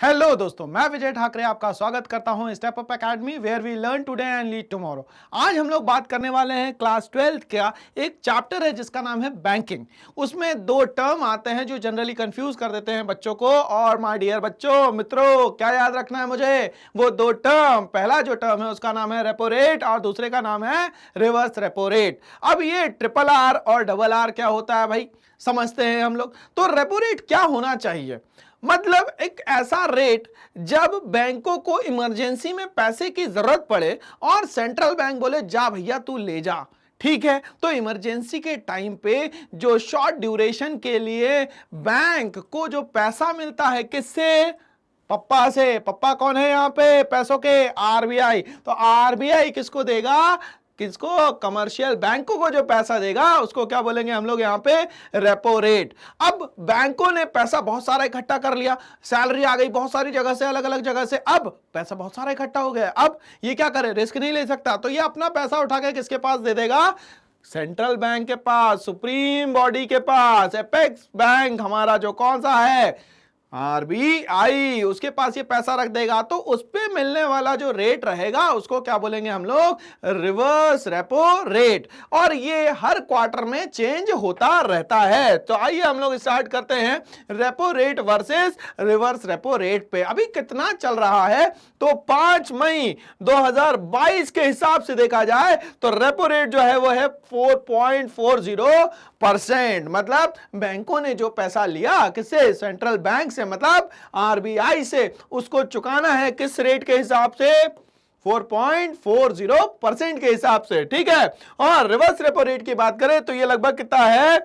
Hello दोस्तों, मैं विजय ठाकरे आपका स्वागत करता हूं Step Up Academy where we learn today and lead tomorrow. आज हम लोग बात करने वाले हैं क्लास 12 का एक चैप्टर है जिसका नाम है बैंकिंग। उसमें दो टर्म आते हैं जो जनरली कंफ्यूज कर देते हैं बच्चों को। और माय डियर बच्चों, मित्रों, क्या याद रखना है मुझे? वो दो टर्म, पहला जो टर्म है उसका नाम है रेपो रेट और दूसरे का नाम है रिवर्स रेपो रेट। अब ये ट्रिपल आर और डबल आर क्या होता है भाई, समझते हैं हम लोग। तो रेपो रेट क्या होना चाहिए? मतलब एक ऐसा रेट जब बैंकों को इमरजेंसी में पैसे की जरूरत पड़े और सेंट्रल बैंक बोले जा भैया तू ले जा, ठीक है। तो इमरजेंसी के टाइम पे जो शॉर्ट ड्यूरेशन के लिए बैंक को जो पैसा मिलता है, किससे? पप्पा से। पप्पा कौन है यहाँ पे पैसों के? आरबीआई। तो आरबीआई किसको देगा? किसको? कमर्शियल बैंकों को जो पैसा देगा उसको क्या बोलेंगे हम लोग यहाँ पे? Repo rate. अब बैंकों ने पैसा बहुत सारा इकट्ठा कर लिया, सैलरी आ गई बहुत सारी जगह से, अलग अलग जगह से, अब पैसा बहुत सारा इकट्ठा हो गया। अब ये क्या करे? रिस्क नहीं ले सकता, तो ये अपना पैसा उठा के किसके पास दे देगा? सेंट्रल बैंक के पास, सुप्रीम बॉडी के पास, एपेक्स बैंक हमारा जो कौन सा है, आरबीआई, उसके पास ये पैसा रख देगा। तो उस पे मिलने वाला जो रेट रहेगा उसको क्या बोलेंगे हम लोग? Reverse repo rate. और ये हर क्वार्टर में चेंज होता रहता है। तो आइए हम लोग स्टार्ट करते हैं repo rate versus reverse repo rate पे। अभी कितना चल रहा है? तो 5 मई 2022 के हिसाब से देखा जाए तो रेपो रेट जो है वो है 4.40%। मतलब बैंकों ने जो पैसा लिया किससे? सेंट्रल बैंक से, मतलब आरबीआई से, उसको चुकाना है किस रेट के हिसाब से? 4.40% के हिसाब से, ठीक है। और रिवर्स रेपो रेट की बात करें तो ये लगभग कितना है?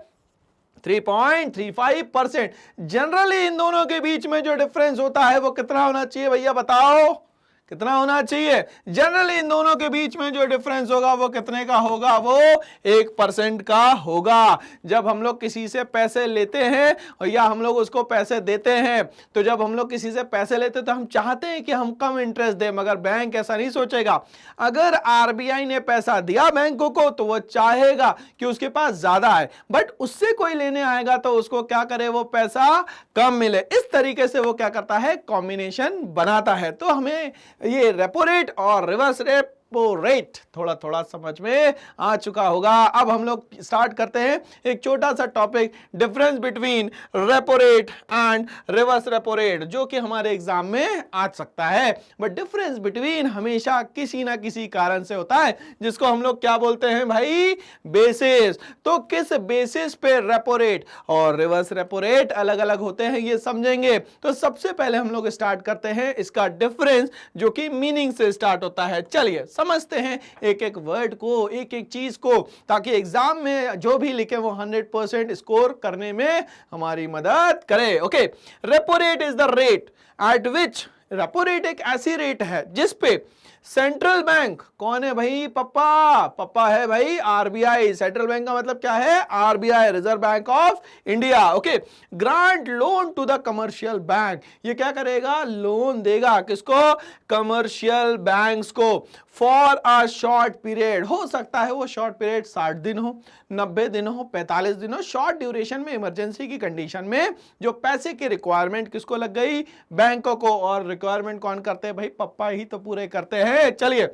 3.35%। जनरली इन दोनों के बीच में जो डिफरेंस होता है वो कितना होना चाहिए भैया, बताओ कितना होना चाहिए? जनरली इन दोनों के बीच में जो डिफरेंस होगा वो कितने का होगा? वो 1% का होगा। जब हम लोग किसी से पैसे लेते हैं और या हम लोग उसको पैसे देते हैं, तो जब हम लोग किसी से पैसे लेते हैं तो हम चाहते हैं कि हम कम इंटरेस्ट दें, मगर बैंक ऐसा नहीं सोचेगा। अगर आरबीआई ने पैसा दिया बैंकों को तो वो चाहेगा कि उसके पास ज्यादा है, बट उससे कोई लेने आएगा तो उसको क्या करे? वो पैसा कम मिले। इस तरीके से वो क्या करता है? कॉम्बिनेशन बनाता है। तो हमें ये रेपो रेट और रिवर्स रेपो रेट थोड़ा थोड़ा समझ में आ चुका होगा। अब हम लोग स्टार्ट करते हैं एक छोटा सा topic, difference between repo rate and reverse repo rate, जो कि हमारे एग्जाम में आ सकता है। बट डिफरेंस बिटवीन हमेशा किसी ना किसी कारण से होता है, जिसको हम लोग क्या बोलते हैं भाई? बेसिस। तो किस बेसिस पे रेपो रेट और रिवर्स रेपो रेट अलग अलग होते हैं ये समझेंगे। तो सबसे पहले हम लोग स्टार्ट करते हैं इसका डिफरेंस, जो कि मीनिंग से स्टार्ट होता है। चलिए समझते हैं एक एक वर्ड को, एक एक चीज को, ताकि एग्जाम में जो भी लिखे वो 100% स्कोर करने में हमारी मदद करे। Okay, repo rate is the rate at which, repo rate एक ऐसी रेट है जिस पे सेंट्रल बैंक, कौन है भाई? पप्पा। पप्पा है भाई आरबीआई। सेंट्रल बैंक का मतलब क्या है? RBI, Reserve Bank of India. Okay, grant loan to the commercial bank, ये क्या करेगा? लोन देगा किसको? कमर्शियल बैंक्स को, फॉर अ शॉर्ट पीरियड। हो सकता है वो शॉर्ट पीरियड 60 दिन हो, 90 दिन हो, 45 दिन हो। शॉर्ट ड्यूरेशन में, इमरजेंसी की कंडीशन में जो पैसे की रिक्वायरमेंट किसको लग गई? बैंकों को। और रिक्वायरमेंट कौन करते हैं भाई? पप्पा ही तो पूरे करते हैं। चलिए,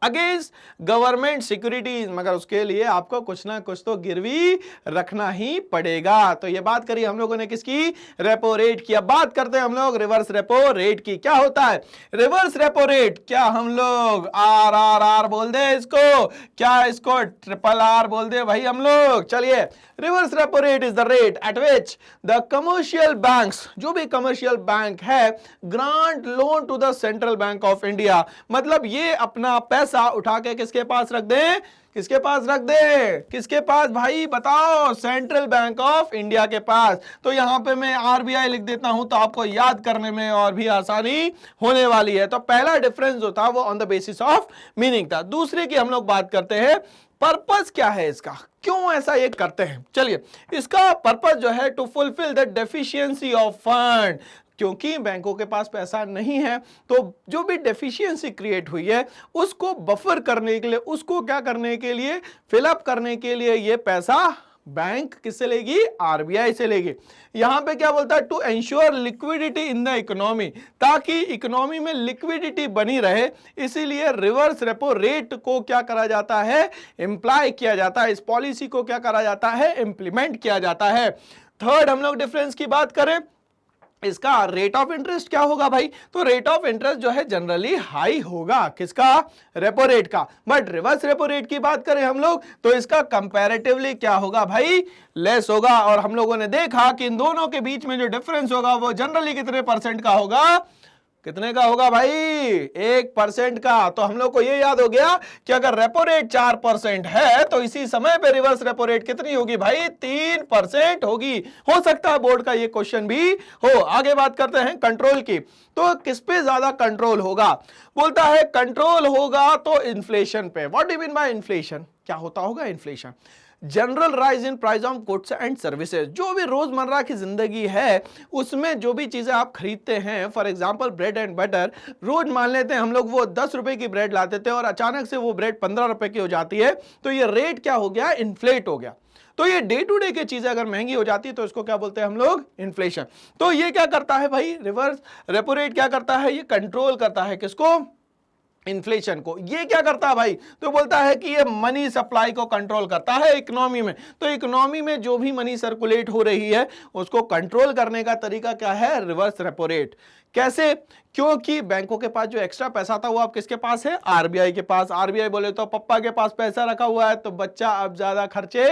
अगेंस्ट गवर्नमेंट सिक्योरिटीज, मगर उसके लिए आपको कुछ ना कुछ तो गिरवी रखना ही पड़ेगा। तो ये बात करी हम लोगों ने किसकी? रेपो रेट की। अब बात करते हैं हम लोग रिवर्स रेपो रेट की। क्या होता है रिवर्स रेपो रेट? क्या हम लोग आर आर आर बोल दे इसको? क्या इसको ट्रिपल आर बोल दे भाई हम लोग? चलिए, reverse repo rate is the rate at which the commercial banks, जो भी कमर्शियल बैंक है, grant loan to the central bank of India. मतलब ये अपना पैसा उठा के किसके पास रख दे? किसके पास रख दे? किसके पास भाई बताओ? सेंट्रल बैंक ऑफ इंडिया के पास। तो यहां पे मैं आरबीआई लिख देता हूं तो आपको याद करने में और भी आसानी होने वाली है। तो पहला डिफरेंस जो था वो on the basis of meaning था। दूसरे की हम लोग बात करते हैं पर्पस क्या है इसका, क्यों ऐसा ये करते हैं। चलिए, इसका पर्पस जो है to fulfil the deficiency of fund, क्योंकि बैंकों के पास पैसा नहीं है तो जो भी डेफिशिएंसी क्रिएट हुई है उसको बफर करने के लिए, उसको क्या करने के लिए? फिलअप करने के लिए ये पैसा बैंक किससे लेगी? आरबीआई से लेगी। यहां पे क्या बोलता है? To ensure liquidity in the economy, ताकि इकोनॉमी में लिक्विडिटी बनी रहे, इसीलिए रिवर्स रेपो रेट को क्या करा जाता है? इंप्लाई किया जाता है। इस पॉलिसी को क्या करा जाता है? इंप्लीमेंट किया जाता है। थर्ड हम लोग डिफरेंस की बात करें, इसका रेट ऑफ इंटरेस्ट क्या होगा भाई? तो रेट ऑफ इंटरेस्ट जो है जनरली हाई होगा, किसका? रेपो रेट का। बट रिवर्स रेपो रेट की बात करें हम लोग तो इसका कंपैरेटिवली क्या होगा भाई? लेस होगा। और हम लोगों ने देखा कि इन दोनों के बीच में जो डिफरेंस होगा वो जनरली कितने परसेंट का होगा? कितने का होगा भाई? 1% का। तो हम लोग को ये याद हो गया कि अगर रेपो रेट 4% है तो इसी समय पे रिवर्स रेपो रेट कितनी होगी भाई? 3% होगी। हो सकता है बोर्ड का ये क्वेश्चन भी हो। आगे बात करते हैं कंट्रोल की। तो किस पे ज्यादा कंट्रोल होगा? बोलता है कंट्रोल होगा तो इन्फ्लेशन पे। What do you mean by inflation? क्या होता होगा inflation? General rise in price of goods and services. जो भी रोजमर्रा की जिंदगी है उसमें जो भी चीजें आप खरीदते हैं, for example bread and butter, रोज मान लेते हैं हम लोग वो 10 रुपए की ब्रेड लाते थे और अचानक से वो ब्रेड 15 रुपए की हो जाती है, तो ये रेट क्या हो गया? इन्फ्लेट हो गया। तो ये डे टू डे की चीजें अगर महंगी हो जाती है तो इसको क्या बोलते हैं हम लोग? इन्फ्लेशन। तो ये क्या करता है भाई? रिवर्स रेपो रेट क्या करता है? ये कंट्रोल करता है किसको? इन्फ्लेशन को। ये क्या करता है भाई? तो बोलता है कि ये मनी सप्लाई को कंट्रोल करता है इकोनॉमी में। तो इकोनॉमी में जो भी मनी सर्कुलेट हो रही है उसको कंट्रोल करने का तरीका क्या है? Reverse repo rate. कैसे? क्योंकि बैंकों के पास जो एक्स्ट्रा पैसा था वो अब किसके पास है? आरबीआई के पास। आरबीआई बोले तो पप्पा के पास पैसा रखा हुआ है तो बच्चा अब ज्यादा खर्चे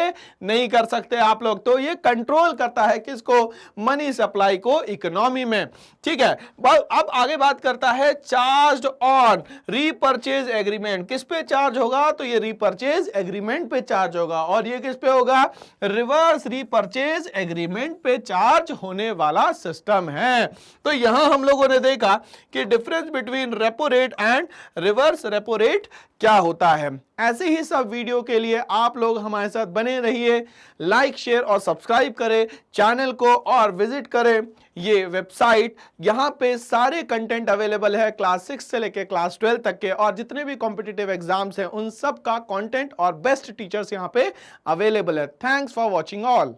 नहीं कर सकते आप लोग। तो ये कंट्रोल करता है किसको? मनी सप्लाई को इकोनॉमी में। ठीक है, अब आगे बात करता है चार्ज ऑन रीपर्चेज एग्रीमेंट। किस पे चार्ज होगा? तो ये रीपर्चेज एग्रीमेंट पे चार्ज होगा। और ये किस पे होगा? रिवर्स रीपर्चेज एग्रीमेंट पे चार्ज होने वाला सिस्टम है। तो यहां हम लोगों ने देखा कि difference between repo rate and reverse repo rate क्या होता है। ऐसे ही सब वीडियो के लिए आप लोग हमारे साथ बने रहिए। लाइक, शेयर और सब्सक्राइब करें चैनल को और विजिट करें ये वेबसाइट। यहां पे सारे कंटेंट अवेलेबल है क्लास 6 से लेकर क्लास 12 तक के, और जितने भी कॉम्पिटिटिव एग्जाम्स हैं उन सब का कंटेंट और बेस्ट टीचर्स यहां पे अवेलेबल है। Thanks for watching all.